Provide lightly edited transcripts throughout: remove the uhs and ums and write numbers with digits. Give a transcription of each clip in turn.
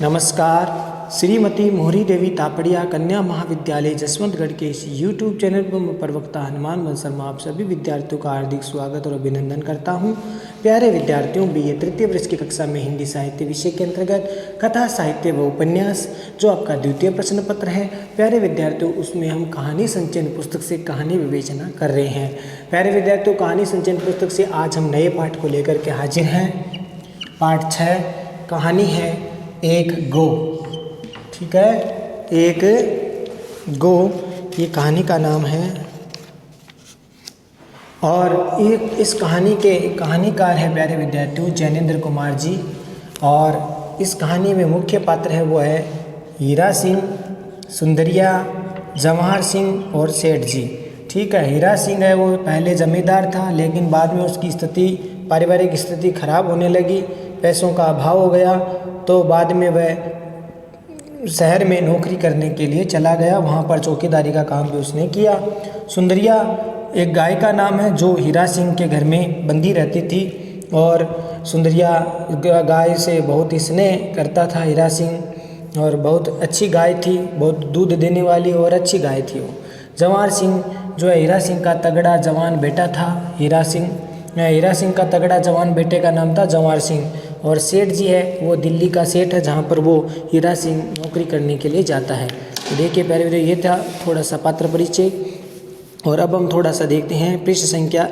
नमस्कार। श्रीमती मोहरी देवी तापड़िया कन्या महाविद्यालय जसवंतगढ़ के इस YouTube चैनल पर मैं प्रवक्ता हनुमान बंसल शर्मा आप सभी विद्यार्थियों का हार्दिक स्वागत और अभिनंदन करता हूं। प्यारे विद्यार्थियों, बीए तृतीय वर्ष की कक्षा में हिंदी साहित्य विषय के अंतर्गत कथा साहित्य व उपन्यास जो आपका द्वितीय प्रश्न पत्र है, प्यारे विद्यार्थियों, उसमें हम कहानी संचयन पुस्तक से कहानी विवेचना कर रहे हैं। प्यारे विद्यार्थियों, कहानी संचयन पुस्तक से आज हम नए पाठ को लेकर के हाजिर हैं। पाठ 6 कहानी है एक गो। ठीक है, एक गो ये कहानी का नाम है और इस कहानी के कहानीकार है प्यारे विद्यार्थियों जैनेन्द्र कुमार जी। और इस कहानी में मुख्य पात्र है वो है हीरा सिंह, सुंदरिया, जवाहर सिंह और सेठ जी। ठीक है, हीरा सिंह है वो पहले जमींदार था, लेकिन बाद में उसकी स्थिति पारिवारिक स्थिति खराब होने लगी, पैसों का अभाव हो गया, तो बाद में वह शहर में नौकरी करने के लिए चला गया। वहाँ पर चौकीदारी का काम भी उसने किया। सुंदरिया एक गाय का नाम है जो हीरा सिंह के घर में बंधी रहती थी और सुंदरिया गाय से बहुत ही स्नेह करता था हीरा सिंह और बहुत अच्छी गाय थी, बहुत दूध देने वाली और अच्छी गाय थी वो। जवाहर सिंह जो है हीरा सिंह का तगड़ा जवान बेटा था। हीरा सिंह का तगड़ा जवान बेटे का नाम था जवाहर सिंह। और सेठ जी है वो दिल्ली का सेठ है जहाँ पर वो हीरा सिंह नौकरी करने के लिए जाता है। तो देखिए प्यारे वीडियो, ये था थोड़ा सा पात्र परिचय। और अब हम थोड़ा सा देखते हैं पृष्ठ संख्या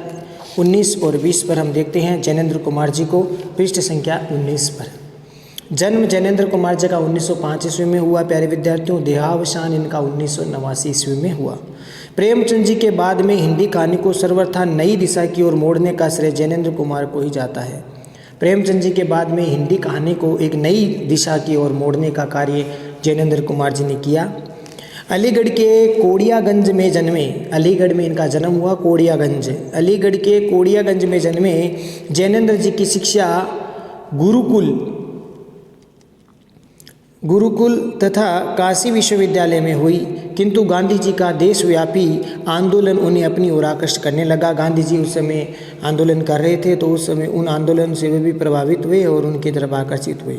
19 और 20 पर हम देखते हैं जैनेन्द्र कुमार जी को। पृष्ठ संख्या 19 पर जन्म जैनेन्द्र कुमार जी का 1905 ईस्वी में हुआ प्यारे विद्यार्थियों। देहावसान इनका 1989 ईस्वी में हुआ। प्रेमचंद जी के बाद में हिंदी कहानी को सर्वथा नई दिशा की ओर मोड़ने का श्रेय जैनेन्द्र कुमार को ही जाता है। प्रेमचंद जी के बाद में हिंदी कहानी को एक नई दिशा की ओर मोड़ने का कार्य जैनेन्द्र कुमार जी ने किया। अलीगढ़ के कोड़ियागंज में जन्मे, अलीगढ़ में इनका जन्म हुआ। कोड़ियागंज, अलीगढ़ के कोड़ियागंज में जन्मे जैनेन्द्र जी की शिक्षा गुरुकुल तथा काशी विश्वविद्यालय में हुई, किंतु गांधी जी का देशव्यापी आंदोलन उन्हें अपनी ओर आकर्षित करने लगा। गांधी जी उस समय आंदोलन कर रहे थे, तो उस समय उन आंदोलन से वे भी प्रभावित हुए और उनकी तरफ आकर्षित हुए।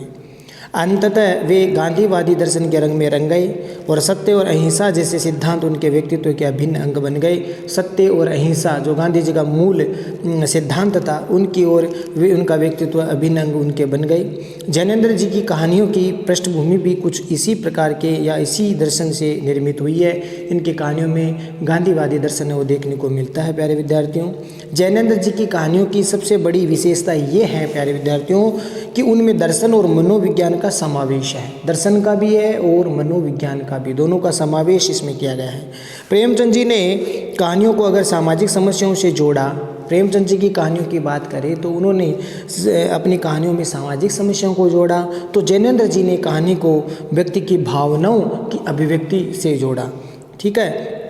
अंततः वे गांधीवादी दर्शन के रंग में रंग गए और सत्य और अहिंसा जैसे सिद्धांत उनके व्यक्तित्व के अभिन्न अंग बन गए। सत्य और अहिंसा जो गांधी जी का मूल सिद्धांत था, उनकी ओर उनका व्यक्तित्व अभिन्न अंग उनके बन गए। जैनेन्द्र जी की कहानियों की पृष्ठभूमि भी कुछ इसी प्रकार के या इसी दर्शन से निर्मित हुई है। इनकी कहानियों में गांधीवादी दर्शन वो देखने को मिलता है प्यारे विद्यार्थियों। जैनेन्द्र जी की कहानियों की सबसे बड़ी विशेषता ये है प्यारे विद्यार्थियों कि उनमें दर्शन और मनोविज्ञान का समावेश है। दर्शन का भी है और मनोविज्ञान का भी, दोनों का समावेश इसमें किया गया है। प्रेमचंद जी ने कहानियों को अगर सामाजिक समस्याओं से जोड़ा, प्रेमचंद जी की कहानियों की बात करें तो उन्होंने अपनी कहानियों में सामाजिक समस्याओं को जोड़ा, तो जैनेन्द्र जी ने कहानी को व्यक्ति की भावनाओं की अभिव्यक्ति से जोड़ा। ठीक है,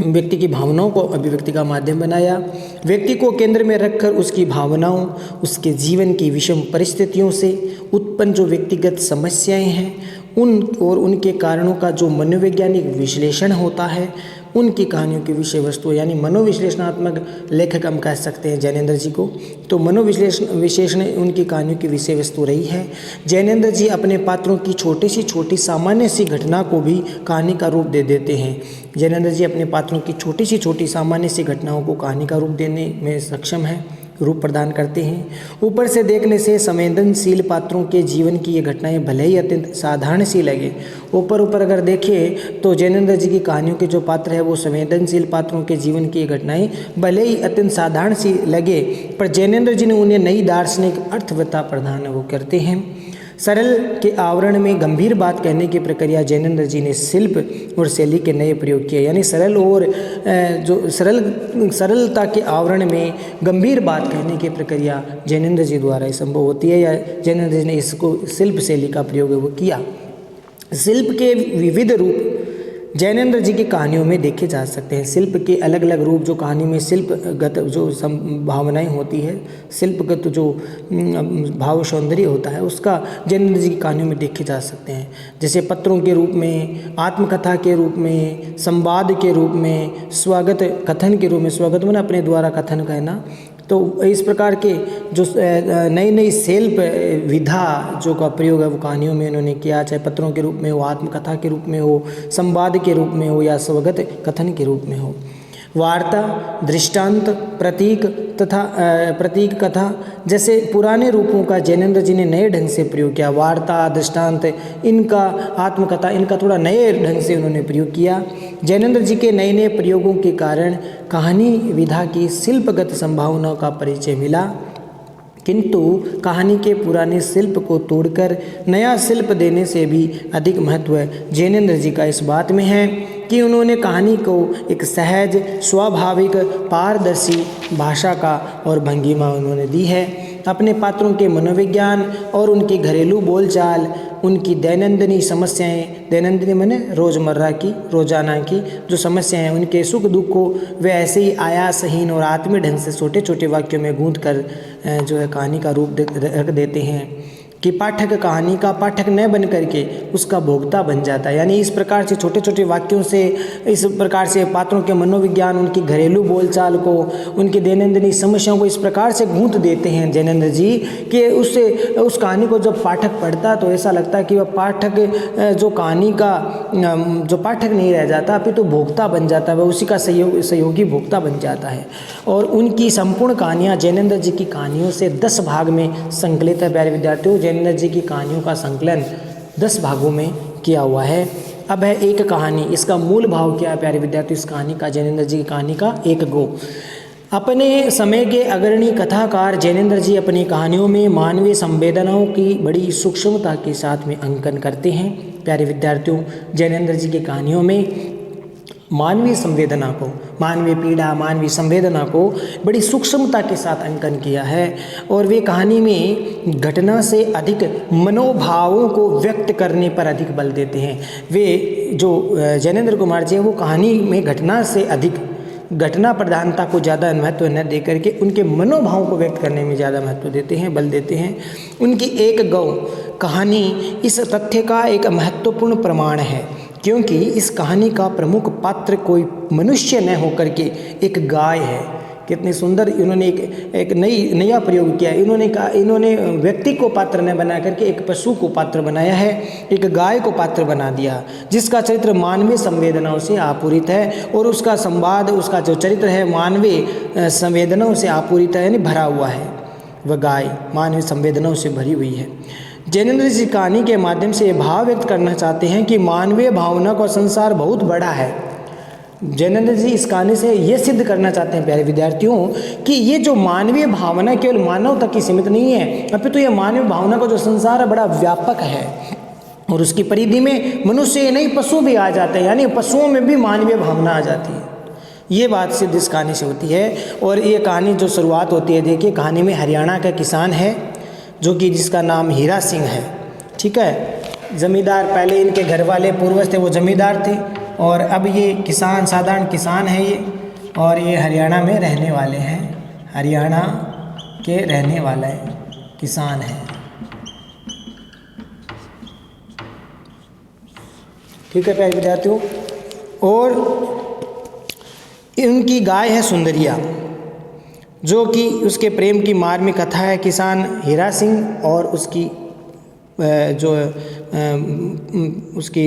व्यक्ति की भावनाओं को अभिव्यक्ति का माध्यम बनाया। व्यक्ति को केंद्र में रखकर उसकी भावनाओं, उसके जीवन की विषम परिस्थितियों से उत्पन्न जो व्यक्तिगत समस्याएं हैं उन और उनके कारणों का जो मनोवैज्ञानिक विश्लेषण होता है, उनकी कहानियों की विषय वस्तु यानी मनोविश्लेषणात्मक लेखक हम कह सकते हैं जैनेन्द्र जी को। तो मनोविश्लेषण उनकी कहानियों की विषय वस्तु रही है। जैनेन्द्र जी अपने पात्रों की छोटी सामान्य सी घटना को भी कहानी का रूप दे देते हैं। जैनेन्द्र जी अपने पात्रों की छोटी सामान्य सी घटनाओं को कहानी का रूप देने में सक्षम है, रूप प्रदान करते हैं। ऊपर से देखने से संवेदनशील पात्रों के जीवन की ये घटनाएं भले ही अत्यंत साधारण सी लगे, ऊपर अगर देखें तो जैनेन्द्र जी की कहानियों के जो पात्र है वो संवेदनशील पात्रों के जीवन की ये घटनाएं भले ही अत्यंत साधारण सी लगे, पर जैनेन्द्र जी ने उन्हें नई दार्शनिक अर्थवत्ता प्रदान वो करते हैं। सरल के आवरण में गंभीर बात कहने की प्रक्रिया जैनेन्द्र जी ने शिल्प और शैली के नए प्रयोग किए, यानी सरल और जो सरलता के आवरण में गंभीर बात कहने की प्रक्रिया जैनेन्द्र जी द्वारा संभव होती है, या जैनेन्द्र जी ने इसको शिल्प शैली का प्रयोग वो किया। शिल्प के विविध रूप जैनेन्द्र जी की कहानियों में देखे जा सकते हैं। शिल्प के अलग अलग रूप जो कहानी में शिल्पगत जो भावनाएं होती है, शिल्पगत जो भाव सौंदर्य होता है, उसका जैनेन्द्र जी की कहानियों में देखे जा सकते हैं। जैसे पत्रों के रूप में, आत्मकथा के रूप में, संवाद के रूप में, स्वागत कथन के रूप में, स्वागत मैंने अपने द्वारा कथन कहना, तो इस प्रकार के जो नई नई शिल्प विधा जो का प्रयोग है वो कहानियों में इन्होंने किया, चाहे पत्रों के रूप में हो, आत्मकथा के रूप में हो, संवाद के रूप में हो या स्वगत कथन के रूप में हो। वार्ता, दृष्टांत, प्रतीक तथा प्रतीक कथा जैसे पुराने रूपों का जैनेन्द्र जी ने नए ढंग से प्रयोग किया। वार्ता, दृष्टांत, इनका आत्मकथा, इनका थोड़ा नए ढंग से उन्होंने प्रयोग किया। जैनेन्द्र जी के नए नए प्रयोगों के कारण कहानी विधा की शिल्पगत संभावनाओं का परिचय मिला, किंतु कहानी के पुराने शिल्प को तोड़कर नया शिल्प देने से भी अधिक महत्व जैनेन्द्र जी का इस बात में है कि उन्होंने कहानी को एक सहज, स्वाभाविक, पारदर्शी भाषा का और भंगिमा उन्होंने दी है। अपने पात्रों के मनोविज्ञान और उनकी घरेलू बोलचाल, उनकी दैनंदिनी समस्याएं, दैनंदिनी माने रोज़मर्रा की, रोजाना की जो समस्याएं हैं, उनके सुख दुख को वे ऐसे ही आयासहीन और आत्मीय ढंग से छोटे छोटे वाक्यों में गूंथ कर जो है कहानी का रूप रख देते हैं कि पाठक कहानी का पाठक न बन करके उसका भोक्ता बन जाता है। यानी इस प्रकार से छोटे छोटे वाक्यों से, इस प्रकार से पात्रों के मनोविज्ञान, उनकी घरेलू बोलचाल को, उनकी दैनंदिनी समस्याओं को इस प्रकार से गूंथ देते हैं जैनेन्द्र जी कि उससे उस कहानी को जब पाठक पढ़ता है तो ऐसा लगता है कि वह पाठक जो कहानी का जो पाठक नहीं रह जाता, अभी तो भोक्ता बन जाता है, वह उसी का सहयोगी भोक्ता बन जाता है। और उनकी संपूर्ण कहानियाँ जैनेन्द्र जी की कहानियों से 10 भाग में संकलित है। प्यारे विद्यार्थियों, जैनेन्द्र जी की कहानियों का संकलन 10 भागों में किया हुआ है। अब है एक कहानी, इसका मूल भाव क्या है प्यारे विद्यार्थियों इस कहानी का, जैनेन्द्र जी की कहानी का एक गो। अपने समय के अग्रणी कथाकार जैनेन्द्र जी अपनी कहानियों में मानवीय संवेदनाओं की बड़ी सूक्ष्मता के साथ में अंकन करते हैं। प्यारे विद्यार्थियों, जैनेन्द्र जी की कहानियों में मानवीय संवेदना को, मानवीय पीड़ा, मानवीय संवेदना को बड़ी सूक्ष्मता के साथ अंकन किया है और वे कहानी में घटना से अधिक मनोभावों को व्यक्त करने पर अधिक बल देते हैं। वे जो जैनेन्द्र कुमार जी हैं वो कहानी में घटना से अधिक घटना प्रधानता को ज़्यादा महत्व न दे करके उनके मनोभावों को व्यक्त करने में ज़्यादा महत्व देते हैं, बल देते हैं। उनकी एक गौ कहानी इस तथ्य का एक महत्वपूर्ण प्रमाण है क्योंकि इस कहानी का प्रमुख पात्र कोई मनुष्य न होकर के एक गाय है। कितनी सुंदर इन्होंने एक नया प्रयोग किया। इन्होंने व्यक्ति को पात्र न बना करके एक पशु को पात्र बनाया है, एक गाय को पात्र बना दिया जिसका चरित्र मानवीय संवेदनाओं से आपूरित है और उसका संवाद, उसका जो चरित्र है मानवीय संवेदनाओं से आपूरित है, यानी भरा हुआ है। वह गाय मानवीय संवेदनाओं से भरी हुई है। जैनेन्द्र जी कहानी के माध्यम से ये भाव व्यक्त करना चाहते हैं कि मानवीय भावना का संसार बहुत बड़ा है। जैनेन्द्र जी इस कहानी से ये सिद्ध करना चाहते हैं प्यारे विद्यार्थियों कि ये जो मानवीय भावना केवल मानव तक ही सीमित नहीं है, अपितु ये मानवीय भावना का जो संसार है बड़ा व्यापक है और उसकी परिधि में मनुष्य नहीं पशु भी आ जाते हैं, यानी पशुओं में भी मानवीय भावना आ जाती है। ये बात सिद्ध इस कहानी से होती है। और ये कहानी जो शुरुआत होती है, देखिए कहानी में हरियाणा का किसान है जो कि जिसका नाम हीरा सिंह है, ठीक है। जमींदार, पहले इनके घर वाले पूर्वज थे वो जमींदार थे और अब ये किसान, साधारण किसान है ये, और ये हरियाणा में रहने वाले हैं, हरियाणा के रहने वाले किसान हैं, ठीक है प्यारे विद्यार्थियों। और इनकी गाय है सुंदरिया जो कि उसके प्रेम की मार्मिक कथा है। किसान हीरा सिंह और उसकी जो उसकी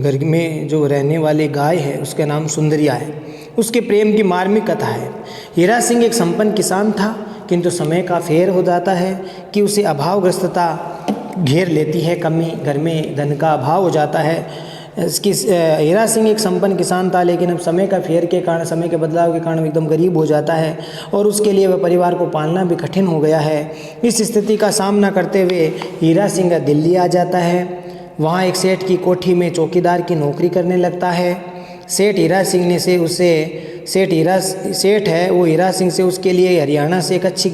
घर में जो रहने वाली गाय है उसका नाम सुंदरिया है, उसके प्रेम की मार्मिक कथा है। हीरा सिंह एक संपन्न किसान था किंतु समय का फेर हो जाता है कि उसे अभावग्रस्तता घेर लेती है, कमी, घर में धन का अभाव हो जाता है। इसकी हीरा सिंह एक संपन्न किसान था लेकिन अब समय का फेर के कारण, समय के बदलाव के कारण एकदम गरीब हो जाता है और उसके लिए वह परिवार को पालना भी कठिन हो गया है। इस स्थिति का सामना करते हुए हीरा सिंह दिल्ली आ जाता है। वहाँ एक सेठ की कोठी में चौकीदार की नौकरी करने लगता है। सेठ हीरा सिंह ने से उसे सेठ है वो हीरा सिंह से उसके लिए हरियाणा से एक अच्छी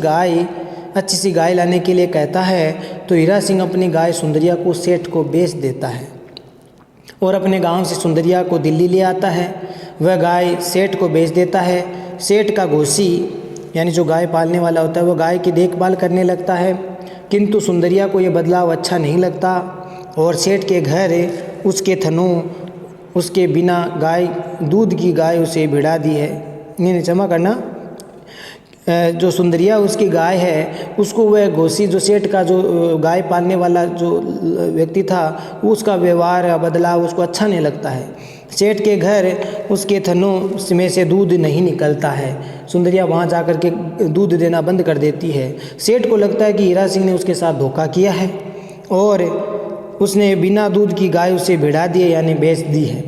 सी गाय लाने के लिए कहता है। तो हीरा सिंह अपनी गाय सुंदरिया को सेठ को बेच देता है और अपने गांव से सुंदरिया को दिल्ली ले आता है। वह गाय सेठ को बेच देता है। सेठ का घोसी यानी जो गाय पालने वाला होता है वो गाय की देखभाल करने लगता है, किंतु सुंदरिया को ये बदलाव अच्छा नहीं लगता और सेठ के घर उसके थनों, उसके बिना गाय, दूध की गाय उसे भिड़ा दी है, नहीं क्षमा करना, जो सुंदरिया उसकी गाय है उसको वह घोसी जो सेठ का जो गाय पालने वाला जो व्यक्ति था उसका व्यवहार बदलाव उसको अच्छा नहीं लगता है। सेठ के घर उसके थनों में से दूध नहीं निकलता है। सुंदरिया वहाँ जाकर के दूध देना बंद कर देती है। सेठ को लगता है कि हीरा सिंह ने उसके साथ धोखा किया है और उसने बिना दूध की गाय उसे भिड़ा दी है यानी बेच दी है।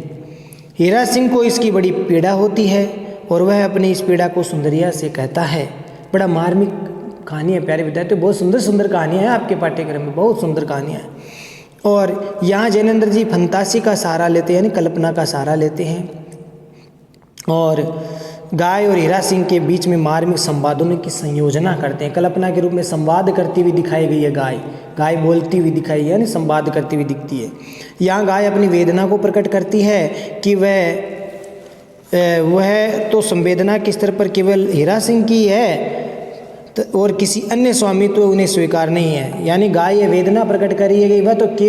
हीरा सिंह को इसकी बड़ी पीड़ा होती है और वह अपनी इस पीड़ा को सुंदरिया से कहता है। बड़ा मार्मिक कहानी है प्यारे विद्यार्थी, बहुत सुंदर सुंदर कहानियाँ हैं आपके पाठ्यक्रम में, बहुत सुंदर कहानियाँ हैं। और यहाँ जैनेंद्र जी फंतासी का सहारा लेते हैं यानी कल्पना का सहारा लेते हैं और गाय और हीरा सिंह के बीच में मार्मिक संवादों की संयोजना करते हैं। कल्पना के रूप में संवाद करती हुई दिखाई गई है गाय बोलती हुई दिखाई है यानी संवाद करती हुई दिखती है। यहाँ गाय अपनी वेदना को प्रकट करती है कि वह तो संवेदना के स्तर पर केवल हीरा सिंह की है और किसी अन्य स्वामी तो उन्हें स्वीकार नहीं है। यानी गाय ये वेदना प्रकट कर रही है कि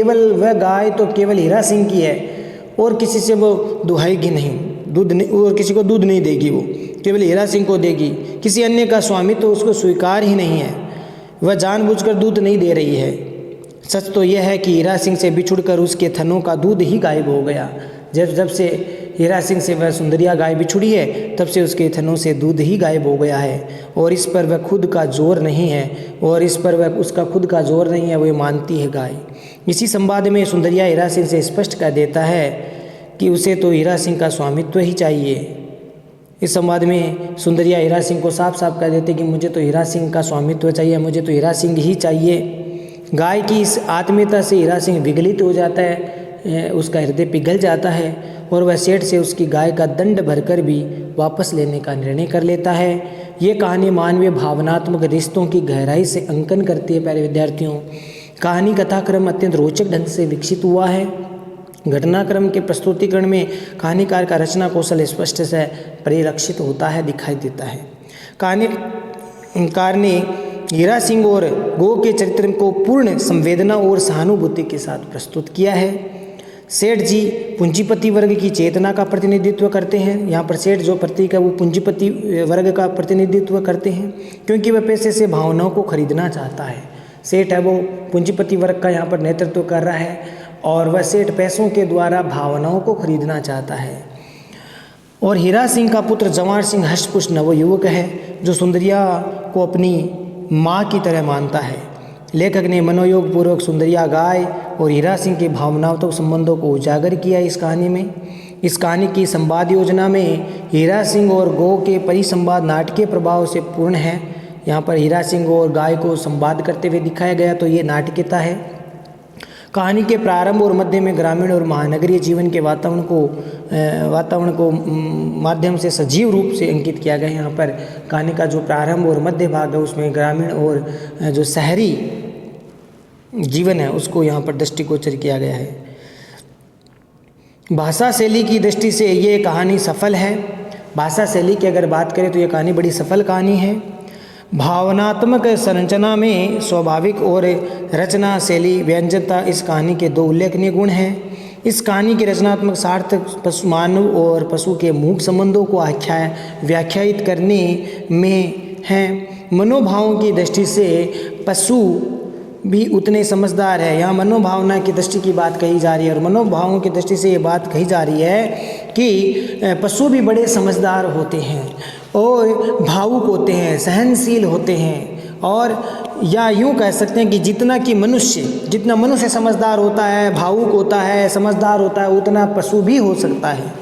वह गाय तो केवल हीरा सिंह की है और किसी से वो दुहाएगी नहीं, दूध नहीं, और किसी को दूध नहीं देगी, वो केवल हीरा सिंह को देगी। किसी अन्य का स्वामी तो उसको स्वीकार ही नहीं है, वह जानबूझकर दूध नहीं दे रही है। सच तो यह है कि हीरा सिंह से बिछुड़कर उसके थनों का दूध ही गायब हो गया। जब से हीरा सिंह से वह सुंदरिया गाय बिछुड़ी है तब से उसके थनों से दूध ही गायब हो गया है और इस पर वह खुद का जोर नहीं है उसका खुद का जोर नहीं है, वह मानती है गाय। इसी संवाद में सुंदरिया हीरा सिंह से स्पष्ट कर देता है कि उसे तो हीरा सिंह का स्वामित्व ही चाहिए। इस संवाद में सुंदरिया हीरा सिंह को साफ साफ कह देते कि मुझे तो हीरा सिंह का स्वामित्व चाहिए, मुझे तो हीरा सिंह ही चाहिए। गाय की इस आत्मीयता से हीरा सिंह विगलित हो जाता है, उसका हृदय पिघल जाता है और वह सेठ से उसकी गाय का दंड भरकर भी वापस लेने का निर्णय कर लेता है। ये कहानी मानवीय भावनात्मक रिश्तों की गहराई से अंकन करती है। प्यारे विद्यार्थियों, कहानी कथाक्रम अत्यंत रोचक ढंग से विकसित हुआ है। घटनाक्रम के प्रस्तुतिकरण में कहानीकार का रचना कौशल स्पष्ट से परिलक्षित होता है, दिखाई देता है। कहानीकार ने हीरा सिंह और गो के चरित्र को पूर्ण संवेदना और सहानुभूति के साथ प्रस्तुत किया है। सेठ जी पूंजीपति वर्ग की चेतना का प्रतिनिधित्व करते हैं। यहाँ पर सेठ जो प्रतीक है वो पूंजीपति वर्ग का प्रतिनिधित्व करते हैं क्योंकि वह पैसे से भावनाओं को खरीदना चाहता है। सेठ है वो पूंजीपति वर्ग का यहाँ पर नेतृत्व कर रहा है और वह सेठ पैसों के द्वारा भावनाओं को खरीदना चाहता है। और हीरा सिंह का पुत्र जवान सिंह हष्टपुष्ट नवयुवक है जो सुंदरिया को अपनी माँ की तरह मानता है। लेखक ने मनोयोग पूर्वक सुंदरिया गाय और हीरा सिंह की भावनात्मक संबंधों को उजागर किया इस कहानी में। इस कहानी की संवाद योजना में हीरा सिंह और गौ के परिसंवाद नाटकीय प्रभाव से पूर्ण है। यहाँ पर हीरा सिंह और गाय को संवाद करते हुए दिखाया गया तो ये नाटकीयता है। कहानी के प्रारंभ और मध्य में ग्रामीण और महानगरीय जीवन के वातावरण को माध्यम से सजीव रूप से अंकित किया गया है। यहाँ पर कहानी का जो प्रारंभ और मध्य भाग है उसमें ग्रामीण और जो शहरी जीवन है उसको यहाँ पर दृष्टिगोचर किया गया है। भाषा शैली की दृष्टि से ये कहानी सफल है। भाषा शैली की अगर बात करें तो ये कहानी बड़ी सफल कहानी है। भावनात्मक संरचना में स्वाभाविक और रचना शैली व्यंजनता इस कहानी के दो उल्लेखनीय गुण हैं। इस कहानी की रचनात्मक सार्थक पशु मानव और पशु के मूक संबंधों को व्याख्यायित करने में है। मनोभावों की दृष्टि से पशु भी उतने समझदार है। यहाँ मनोभावना की दृष्टि की बात कही जा रही है और मनोभावों की दृष्टि से ये बात कही जा रही है कि पशु भी बड़े समझदार होते हैं और भावुक होते हैं, सहनशील होते हैं। और या यूँ कह सकते हैं कि जितना मनुष्य समझदार होता है, भावुक होता है, समझदार होता है, उतना पशु भी हो सकता है।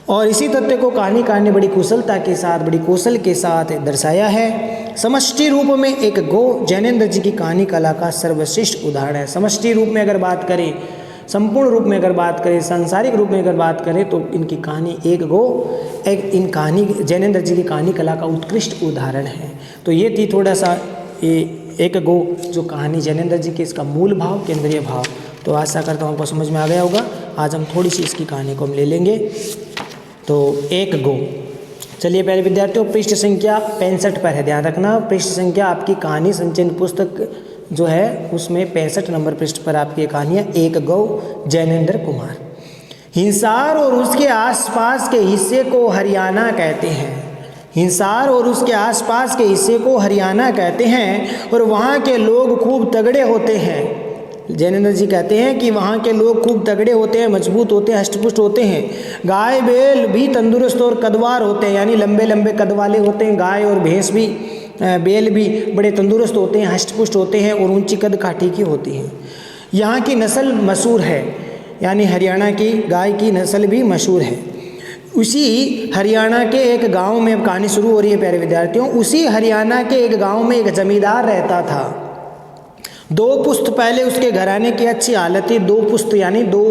और इसी तथ्य को कहानीकार ने बड़ी कुशलता के साथ, बड़ी कौशल के साथ दर्शाया है। समष्टि रूप में एक गो जैनेंद्र जी की कहानी कला का सर्वश्रेष्ठ उदाहरण है। समष्टि रूप में अगर बात करें, संपूर्ण रूप में अगर बात करें, सांसारिक रूप में अगर बात करें तो इनकी कहानी इन कहानी जैनेंद्र जी की कहानी कला का उत्कृष्ट उदाहरण है। तो ये थी थोड़ा सा एक गो जो कहानी जैनेंद्र जी की, इसका मूल भाव, केंद्रीय भाव। तो आशा करता हूँ आपको समझ में आ गया होगा। आज हम थोड़ी सी इसकी कहानी को हम ले लेंगे। तो एक गो, चलिए पहले विद्यार्थियों पृष्ठ संख्या 65 पर है, ध्यान रखना। पृष्ठ संख्या आपकी कहानी संचयन पुस्तक जो है उसमें 65 नंबर पृष्ठ पर आपकी कहानी है एक गौ, जैनेंद्र कुमार। हिसार और उसके आसपास के हिस्से को हरियाणा कहते हैं। हिसार और उसके आसपास के हिस्से को हरियाणा कहते हैं और वहाँ के लोग खूब तगड़े होते हैं। जैनेंद्र जी कहते हैं कि वहाँ के लोग खूब तगड़े होते हैं, मजबूत होते हैं, हष्टपुष्ट होते हैं। गाय बैल भी तंदुरुस्त और कदवार होते हैं, यानी लंबे लंबे कद वाले होते हैं। गाय और भैंस भी, बैल भी बड़े तंदुरुस्त होते हैं, हष्टपुष्ट होते हैं और ऊंची कद काठी की होती हैं। यहाँ की नस्ल मशहूर है, यानी हरियाणा की गाय की नस्ल भी मशहूर है। उसी हरियाणा के एक गांव में, अब कहानी शुरू हो रही है प्यारे विद्यार्थियों। उसी हरियाणा के एक गांव में एक जमींदार रहता था। 2 पुश्त पहले उसके घराने की अच्छी हालत थी। 2 पुश्त यानी 2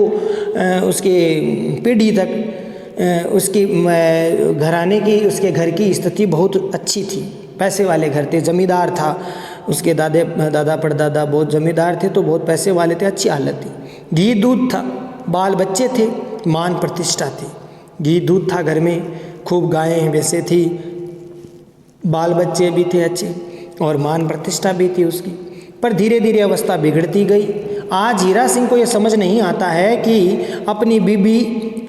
उसके पीढ़ी तक उसकी घराने की, उसके घर की स्थिति बहुत अच्छी थी। पैसे वाले घर थे, जमींदार था। उसके दादा परदादा बहुत जमींदार थे, तो बहुत पैसे वाले थे, अच्छी हालत थी। घी दूध था, बाल बच्चे थे, मान प्रतिष्ठा थी। घी दूध था घर में, खूब गायें वैसे थी, बाल बच्चे भी थे अच्छे और मान प्रतिष्ठा भी थी उसकी। पर धीरे धीरे अवस्था बिगड़ती गई। आज हीरा सिंह को ये समझ नहीं आता है कि अपनी बीबी,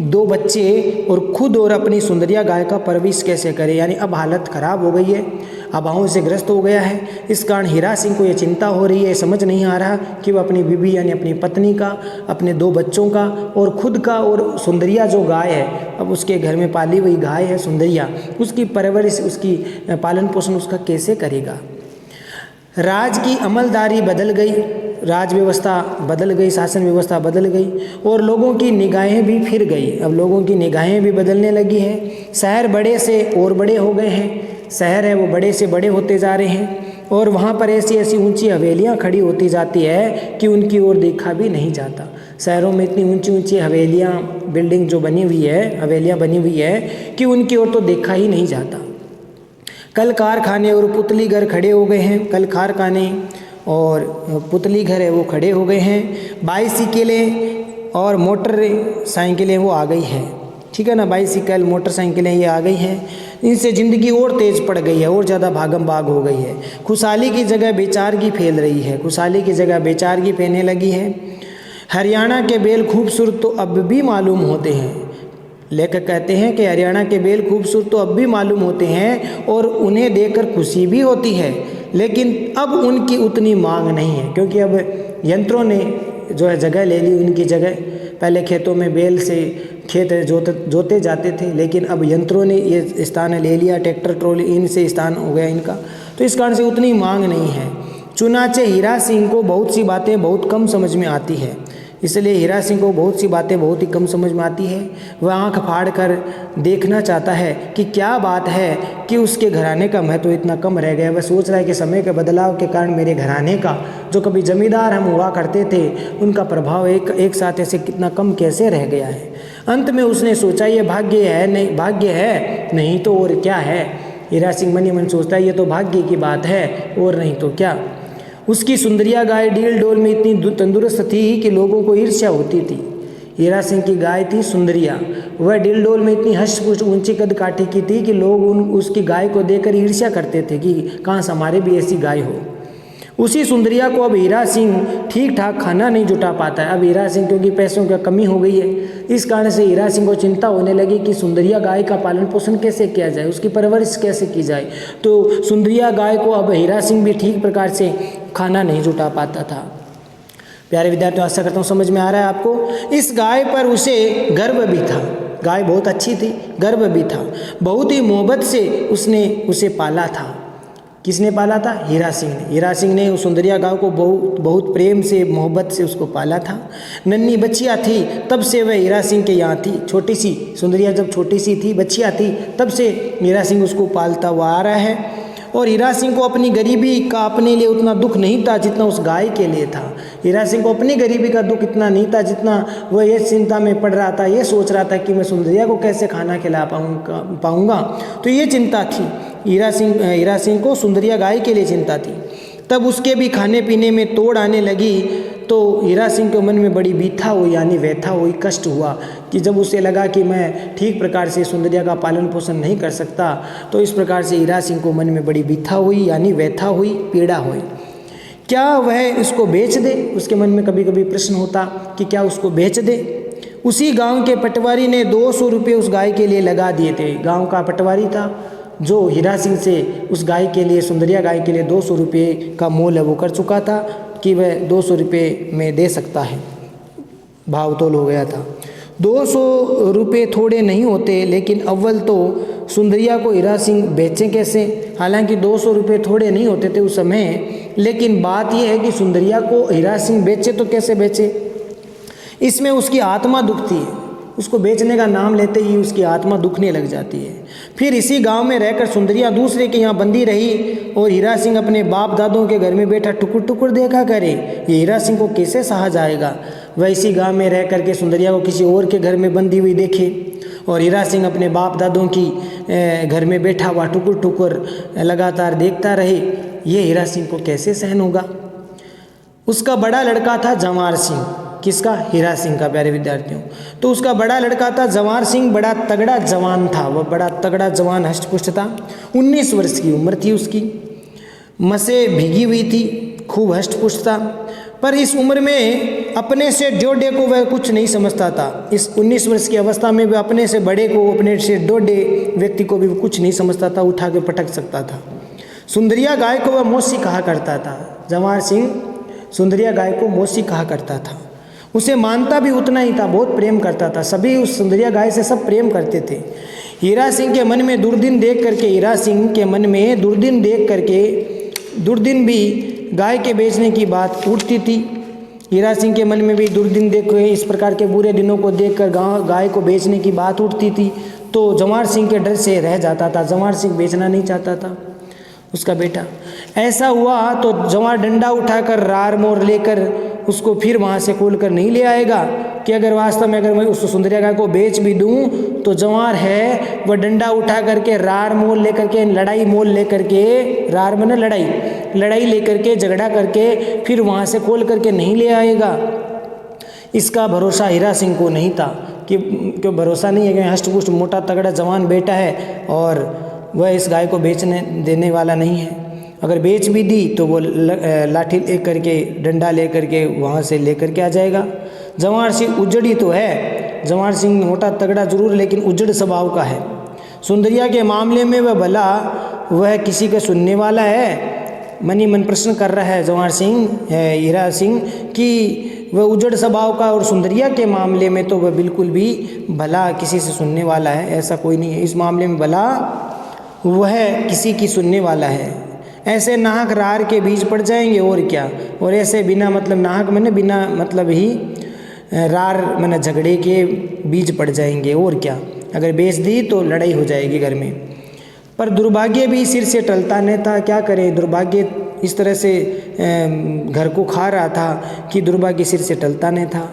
2 बच्चे और खुद और अपनी सुंदरिया गाय का परवरिश कैसे करे। यानी अब हालत खराब हो गई है, अभावों से ग्रस्त हो गया है। इस कारण हीरा सिंह को ये चिंता हो रही है। समझ नहीं आ रहा कि वह अपनी बीबी यानी अपनी पत्नी का, अपने 2 बच्चों का और खुद का और सुंदरिया जो गाय है, अब उसके घर में पाली हुई गाय है सुंदरिया, उसकी परवरिश, उसकी पालन पोषण उसका कैसे करेगा। राज की अमलदारी बदल गई, राज व्यवस्था बदल गई, शासन व्यवस्था बदल गई और लोगों की निगाहें भी फिर गई। अब लोगों की निगाहें भी बदलने लगी है। शहर बड़े से और बड़े हो गए हैं, शहर है वो बड़े से बड़े होते जा रहे हैं और वहाँ पर ऐसी ऐसी ऊंची हवेलियाँ खड़ी होती जाती है कि उनकी ओर देखा भी नहीं जाता। शहरों में इतनी ऊंची ऊंची हवेलियाँ, बिल्डिंग जो बनी हुई है, हवेलियाँ बनी हुई है कि उनकी ओर तो देखा ही नहीं जाता। कल कारखाने और पुतली घर खड़े हो गए हैं। कल कारखाने और पुतली घर है वो खड़े हो गए हैं। बाइसिकलें और मोटर साइकिलें वो आ गई हैं, ठीक है ना। बाइसिकल, मोटरसाइकिलें ये आ गई हैं। इनसे ज़िंदगी और तेज़ पड़ गई है और ज़्यादा भागम भाग हो गई है। खुशहाली की जगह बेचारगी फैल रही है, खुशहाली की जगह बेचारगी फैलने लगी है। हरियाणा के बैल खूबसूरत तो अब भी मालूम होते हैं। लेखक कहते हैं कि हरियाणा के बैल खूबसूरत तो अब भी मालूम होते हैं और उन्हें देखकर खुशी भी होती है, लेकिन अब उनकी उतनी मांग नहीं है, क्योंकि अब यंत्रों ने जो है जगह ले ली उनकी जगह। पहले खेतों में बैल से खेत जोते जाते थे, लेकिन अब यंत्रों ने ये स्थान ले लिया, ट्रैक्टर ट्रॉली इनसे स्थान हो गया इनका, तो इस कारण से उतनी मांग नहीं है। चुनाचे हीरा सिंह को बहुत सी बातें बहुत कम समझ में आती है, इसलिए हीरा सिंह को बहुत सी बातें बहुत ही कम समझ में आती है। वह आंख फाड़ कर देखना चाहता है कि क्या बात है कि उसके घराने का महत्व इतना कम रह गया। वह सोच रहा है कि समय के बदलाव के कारण मेरे घराने का, जो कभी जमींदार हम हुआ करते थे, उनका प्रभाव एक साथ ऐसे कितना कम कैसे रह गया है। अंत में उसने सोचा ये भाग्य है, नहीं भाग्य है नहीं तो और क्या है। हीरा सिंह मन ही मन सोचता है ये तो भाग्य की बात है और नहीं तो क्या। उसकी सुंदरिया गाय डील डोल में इतनी तंदुरुस्त थी कि लोगों को ईर्ष्या होती थी। हीरा सिंह की गाय थी सुंदरिया, वह डील डोल में इतनी हष्ट-पुष्ट ऊंची कद काठी की थी कि लोग उसकी गाय को देखकर ईर्ष्या करते थे कि काश हमारे भी ऐसी गाय हो। उसी सुंदरिया को अब हीरा सिंह ठीक ठाक खाना नहीं जुटा पाता है। अब हीरा सिंह क्योंकि पैसों की कमी हो गई है, इस कारण से हीरा सिंह को चिंता होने लगी कि सुंदरिया गाय का पालन पोषण कैसे किया जाए, उसकी परवरिश कैसे की जाए। तो सुंदरिया गाय को अब हीरा सिंह भी ठीक प्रकार से खाना नहीं जुटा पाता था। प्यारे विद्यार्थियों, आशा करता हूँ समझ में आ रहा है आपको। इस गाय पर उसे गर्व भी था, गाय बहुत अच्छी थी, गर्व भी था। बहुत ही मोहब्बत से उसने उसे पाला था। किसने पाला था? हीरा सिंह ने। हीरा सिंह ने उस सुंदरिया गाय को बहुत प्रेम से, मोहब्बत से उसको पाला था। नन्ही बच्चियाँ थी तब से वह हीरा सिंह के यहाँ थी। छोटी सी सुंदरिया जब छोटी सी थी, बच्चियाँ थी, तब से हीरा सिंह उसको पालता हुआ आ रहा है। और हीरा सिंह को अपनी गरीबी का अपने लिए उतना दुख नहीं था जितना उस गाय के लिए था। हीरा सिंह को अपनी गरीबी का दुख इतना नहीं था जितना वह ये चिंता में पड़ रहा था, ये सोच रहा था कि मैं सुंदरिया को कैसे खाना खिला पाऊँगा। तो ये चिंता थी हीरा सिंह को, सुंदरिया गाय के लिए चिंता थी। तब उसके भी खाने पीने में तोड़ आने लगी तो हीरा सिंह के मन में बड़ी व्यथा हुई, यानी व्यथा हुई, कष्ट हुआ कि जब उसे लगा कि मैं ठीक प्रकार से सुंदरिया का पालन पोषण नहीं कर सकता, तो इस प्रकार से हीरा सिंह को मन में बड़ी व्यथा हुई, यानी व्यथा हुई, पीड़ा हुई। क्या वह इसको बेच दे? उसके मन में कभी कभी प्रश्न होता कि क्या उसको बेच दे। उसी गांव के पटवारी ने 200 रुपये उस गाय के लिए लगा दिए थे। गांव का पटवारी था, जो हीरा सिंह से उस गाय के लिए, सुंदरिया गाय के लिए 200 रुपये का मोल है वो कर चुका था कि वह 200 रुपये में दे सकता है, भाव तोल हो गया था। 200 रुपये थोड़े नहीं होते, लेकिन अव्वल तो सुंदरिया को हीरा सिंह बेचें कैसे। हालांकि 200 रुपये थोड़े नहीं होते थे उस समय, लेकिन बात यह है कि सुंदरिया को हीरा सिंह बेचे तो कैसे बेचे, इसमें उसकी आत्मा दुखती है। उसको बेचने का नाम लेते ही उसकी आत्मा दुखने लग जाती है। फिर इसी गांव में रहकर सुंदरिया दूसरे के यहाँ बंदी रही और हीरा सिंह अपने बाप दादों के घर में बैठा टुकुर टुकुर देखा करे। ये हीरा सिंह को कैसे सहा जाएगा। वह इसी गांव में रह करके सुंदरिया को किसी और के घर में बंदी हुई देखे और हीरा सिंह अपने बाप दादों की घर में बैठा हुआ टुकुर टुकुर लगातार देखता रहे। ये हीरा सिंह को कैसे सहन होगा। उसका बड़ा लड़का था जवार सिंह। किसका? हीरा सिंह का, प्यारे विद्यार्थियों। तो उसका बड़ा लड़का था जवार सिंह, बड़ा तगड़ा जवान था। वह बड़ा तगड़ा जवान हष्टपुष्ट था। 19 वर्ष की उम्र थी उसकी, मसे भीगी हुई थी, खूब हष्टपुष्ट था। पर इस उम्र में अपने से जोड़े को वह कुछ नहीं समझता था। इस 19 वर्ष की अवस्था में वह अपने से बड़े को, अपने से जोड़े व्यक्ति को भी कुछ नहीं समझता था, उठा के पटक सकता था। सुंदरिया गाय को वह मौसी कहा करता था। जवार सिंह सुंदरिया गाय को मौसी कहा करता था। उसे मानता भी उतना ही था, बहुत प्रेम करता था। सभी उस सुंदरिया गाय से सब प्रेम करते थे। हीरा सिंह के मन में दुर्दिन देख करके, हीरा सिंह के मन में दुर्दिन देख करके, दुर्दिन भी गाय के बेचने की बात उठती थी। हीरा सिंह के मन में भी दुर्दिन देख के, इस प्रकार के बुरे दिनों को देखकर गाय को बेचने की बात उठती थी। तो जवार सिंह के डर से रह जाता था। जवार सिंह बेचना नहीं चाहता था उसका बेटा। ऐसा हुआ तो जवार डंडा उठाकर रार मोर लेकर उसको फिर वहाँ से खोल कर नहीं ले आएगा कि अगर वास्तव में अगर मैं उस सुंदरिया गाय को बेच भी दूँ तो जवार है वह डंडा उठा करके रार मोल लेकर के, लड़ाई मोल लेकर के, रार में लड़ाई लेकर के, झगड़ा करके फिर वहाँ से खोल करके नहीं ले आएगा। इसका भरोसा हीरा सिंह को नहीं था कि क्यों भरोसा नहीं है कि हष्टपुष्ट मोटा तगड़ा जवान बेटा है और वह इस गाय को बेचने देने वाला नहीं है। अगर बेच भी दी तो वो लाठी ले करके, डंडा ले करके वहाँ से ले करके आ जाएगा। जवार सिंह उजड़ी तो है, जवार सिंह मोटा तगड़ा जरूर, लेकिन उजड़ स्वभाव का है। सुंदरिया के मामले में वह भला वह किसी का सुनने वाला है? मन ही मन प्रश्न कर रहा है जवार सिंह, हीरा सिंह, कि वह उजड़ स्वभाव का, और सुंदरिया के मामले में तो वह बिल्कुल भी भला किसी से सुनने वाला है ऐसा कोई नहीं है। इस मामले में भला वह किसी की सुनने वाला है। ऐसे नाहक रार के बीज पड़ जाएंगे और क्या। और ऐसे बिना मतलब, नाहक मैंने बिना मतलब ही रार मैंने झगड़े के बीज पड़ जाएंगे और क्या। अगर बेच दी तो लड़ाई हो जाएगी घर में। पर दुर्भाग्य भी सिर से टलता नहीं था। क्या करें, दुर्भाग्य इस तरह से घर को खा रहा था कि दुर्भाग्य सिर से टलता नहीं था।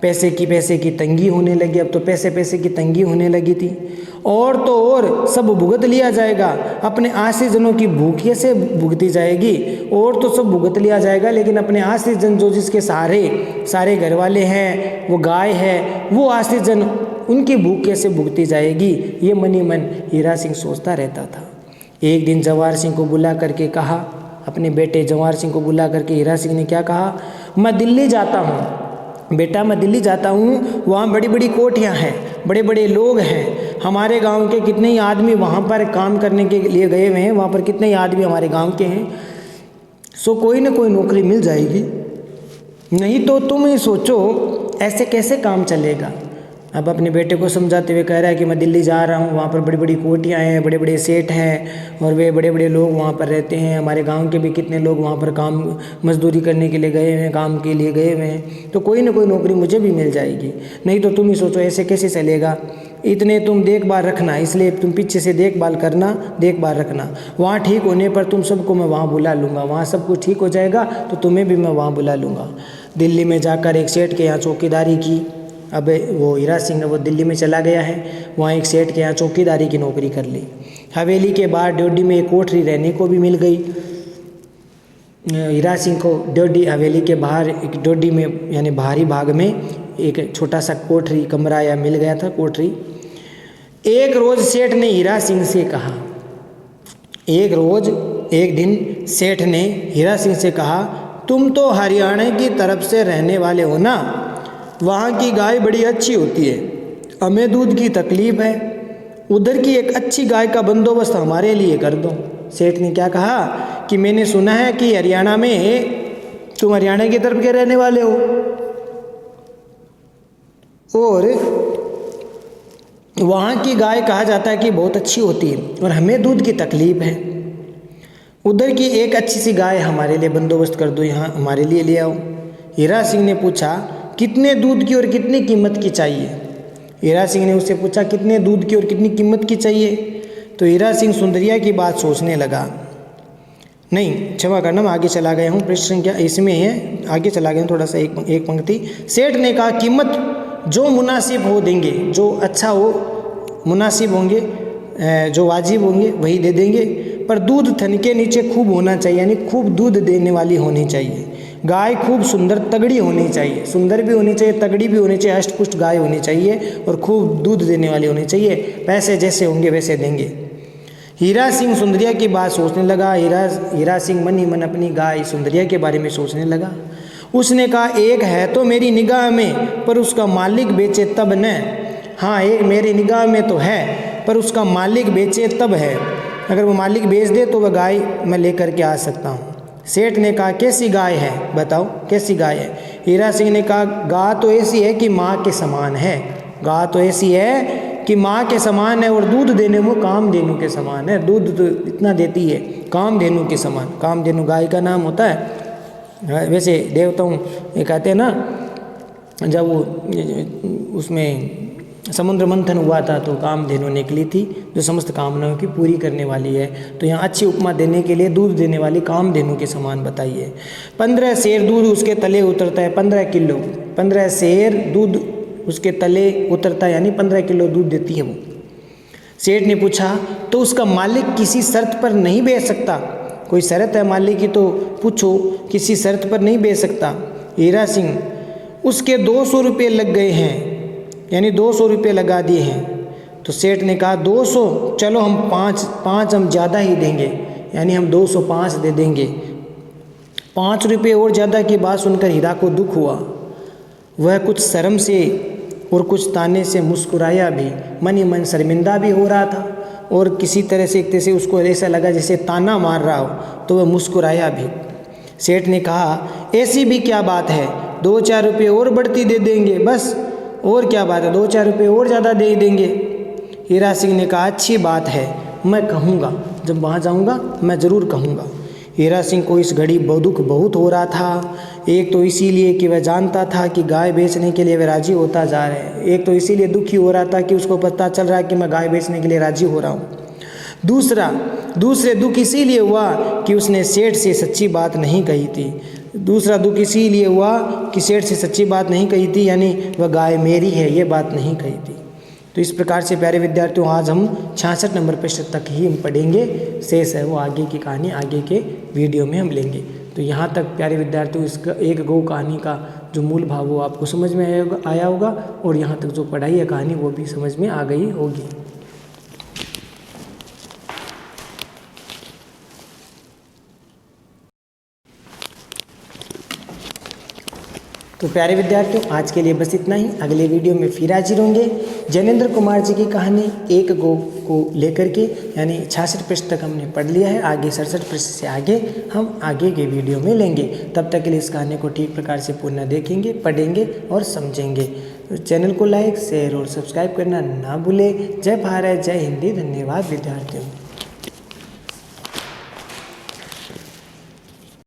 पैसे की तंगी होने लगी। अब तो पैसे की तंगी होने लगी थी। और तो और सब भुगत लिया जाएगा। अपने आश्रित जनों की भूख कैसे भुगती जाएगी। और तो सब भुगत लिया जाएगा, लेकिन अपने आश्रित जन जो जिसके सारे घर वाले हैं, वो गाय है, वो आश्रित जन, उनकी भूख कैसे भुगती जाएगी। ये मन ही मन हीरा सिंह सोचता रहता था। एक दिन जवार सिंह को बुला करके कहा, अपने बेटे जवार सिंह को बुला करके हीरा सिंह ने क्या कहा, मैं दिल्ली जाता हूँ बेटा, मैं दिल्ली जाता हूँ। वहाँ बड़ी बड़ी कोठियाँ हैं, बड़े बड़े लोग हैं। हमारे गांव के कितने ही आदमी वहाँ पर काम करने के लिए गए हुए हैं। वहाँ पर कितने ही आदमी हमारे गांव के हैं। सो कोई ना कोई नौकरी मिल जाएगी। नहीं तो तुम ही सोचो ऐसे कैसे काम चलेगा। अब अपने बेटे को समझाते हुए कह रहा है कि मैं दिल्ली जा रहा हूँ, वहाँ पर बड़ी बड़ी कोठियाँ हैं, बड़े बड़े सेठ हैं और वे बड़े बड़े लोग वहाँ पर रहते हैं। हमारे गांव के भी कितने लोग वहाँ पर काम मजदूरी करने के लिए गए हुए हैं, काम के लिए गए हुए हैं। तो कोई ना कोई नौकरी मुझे भी मिल जाएगी। नहीं तो तुम ही सोचो ऐसे कैसे चलेगा। इतने तुम देखभाल रखना, इसलिए तुम पीछे से देखभाल रखना। वहाँ ठीक होने पर तुम सबको मैं वहाँ बुला लूँगा। वहाँ सब कुछ ठीक हो जाएगा तो तुम्हें भी मैं वहाँ बुला लूँगा। दिल्ली में जाकर एक सेठ के यहाँ चौकीदारी की। अब वो हीरा सिंह वो दिल्ली में चला गया है। वहाँ एक सेठ के यहाँ चौकीदारी की नौकरी कर ली। हवेली के बाहर ड्योडी में एक कोठरी रहने को भी मिल गई हीरा सिंह को। ड्योडी हवेली के बाहर एक ड्योडी में यानी बाहरी भाग में एक छोटा सा कोठरी कमरा या मिल गया था कोठरी। एक रोज सेठ ने हीरा सिंह से कहा, एक दिन सेठ ने हीरा सिंह से कहा, तुम तो हरियाणा की तरफ से रहने वाले हो ना, वहाँ की गाय बड़ी अच्छी होती है। हमें दूध की तकलीफ़ है उधर की एक अच्छी गाय का बंदोबस्त हमारे लिए कर दो। सेठ ने क्या कहा कि मैंने सुना है कि हरियाणा में, तुम हरियाणा की तरफ के रहने वाले हो और वहाँ की गाय कहा जाता है कि बहुत अच्छी होती है और हमें दूध की तकलीफ़ है। उधर की एक अच्छी सी गाय हमारे लिए बंदोबस्त कर दो, यहाँ हमारे लिए ले आओ। हीरा सिंह ने पूछा कितने दूध की और कितनी कीमत की चाहिए। हीरा सिंह ने उससे पूछा कितने दूध की और कितनी कीमत की चाहिए। तो हीरा सिंह सुंदरिया की बात सोचने लगा। नहीं, क्षमा करना, मैं आगे चला गया हूँ, प्रश्न संख्या इसमें है, आगे चला गया हूँ थोड़ा सा, एक पंक्ति। सेठ ने कहा कीमत जो मुनासिब हो देंगे, जो अच्छा हो, मुनासिब होंगे, जो वाजिब होंगे वही दे देंगे, पर दूध थन के नीचे खूब होना चाहिए, यानी खूब दूध देने वाली होनी चाहिए। गाय खूब सुंदर तगड़ी होनी चाहिए, सुंदर भी होनी चाहिए, तगड़ी भी होनी चाहिए, अष्टपुष्ट गाय होनी चाहिए और खूब दूध देने वाली होनी चाहिए। पैसे जैसे होंगे वैसे देंगे। हीरा सिंह सुंदरिया की बात सोचने लगा। हीरा सिंह मन ही मन अपनी गाय सुंदरिया के बारे में सोचने लगा। उसने कहा एक है तो मेरी निगाह में, पर उसका मालिक बेचे तब न। हाँ, एक मेरी निगाह में तो है, पर उसका मालिक बेचे तब है। अगर वो मालिक बेच दे तो वह गाय मैं लेकर के आ सकता हूँ। सेठ ने कहा कैसी गाय है, बताओ कैसी गाय है। हीरा सिंह ने कहा गाय तो ऐसी है कि माँ के समान है, गाय तो ऐसी है कि माँ के समान है और दूध देने में कामधेनु के समान है। दूध तो इतना देती है, कामधेनु के समान। कामधेनु गाय का नाम होता है। वैसे देवताओं ये कहते हैं ना, जब वो उसमें समुद्र मंथन हुआ था तो कामधेनु निकली थी जो समस्त कामनाओं की पूरी करने वाली है। तो यहाँ अच्छी उपमा देने के लिए दूध देने वाली कामधेनु के समान बताइए। 15 सेर दूध उसके तले उतरता है, 15 किलो, 15 सेर दूध उसके तले उतरता है, यानी 15 किलो दूध देती है वो। सेठ ने पूछा तो उसका मालिक किसी शर्त पर नहीं बेच सकता? कोई शर्त है मालिक की तो पूछो, किसी शर्त पर नहीं बेच सकता। हीरा सिंह उसके 200 रुपये लग गए हैं, यानी 200 रुपये लगा दिए हैं। तो सेठ ने कहा 200, चलो हम पाँच हम ज़्यादा ही देंगे, यानी हम 205 दे देंगे। 5 रुपये और ज़्यादा की बात सुनकर हीरा को दुख हुआ। वह कुछ शर्म से और कुछ ताने से मुस्कुराया भी, मन ही मन शर्मिंदा भी हो रहा था और किसी तरह से एक तरह से उसको ऐसा लगा जैसे ताना मार रहा हो, तो वह मुस्कुराया भी। सेठ ने कहा ऐसी भी क्या बात है, 2-4 रुपये और बढ़ती दे देंगे बस, और क्या बात है, 2-4 रुपये और ज़्यादा दे देंगे। हीरा सिंह ने कहा अच्छी बात है, मैं कहूँगा, जब वहाँ जाऊँगा मैं ज़रूर कहूँगा। हीरा सिंह को इस घड़ी दुख बहुत हो रहा था। एक तो इसीलिए कि वह जानता था कि गाय बेचने के लिए वह राजी होता जा रहा है, एक तो इसीलिए दुखी हो रहा था कि उसको पता चल रहा है कि मैं गाय बेचने के लिए राजी हो रहा हूँ। दूसरे दुख इसीलिए हुआ कि उसने सेठ से सच्ची बात नहीं कही थी। दूसरा दुख इसीलिए हुआ कि सेठ से सच्ची बात नहीं कही थी, यानी वह गाय मेरी है ये बात नहीं कही थी। तो इस प्रकार से प्यारे विद्यार्थियों आज हम 66 नंबर प्रश्न तक ही हम पढ़ेंगे, शेष है वो आगे की कहानी आगे के वीडियो में हम लेंगे। तो यहाँ तक प्यारे विद्यार्थियों इसका एक गौ कहानी का जो मूल भाव वो आपको समझ में आया होगा और यहाँ तक जो पढ़ाई है कहानी वो भी समझ में आ गई होगी। तो प्यारे विद्यार्थियों आज के लिए बस इतना ही। अगले वीडियो में फिर हाजिर होंगे जैनेंद्र कुमार जी की कहानी एक गो को लेकर के, यानी 66 प्रश्न तक हमने पढ़ लिया है। आगे 67 प्रश्न से आगे हम आगे के वीडियो में लेंगे। तब तक के लिए इस कहानी को ठीक प्रकार से पुनः देखेंगे, पढ़ेंगे और समझेंगे। चैनल को लाइक शेयर और सब्सक्राइब करना ना भूलें। जय भारत, जय हिंदी। धन्यवाद विद्यार्थियों।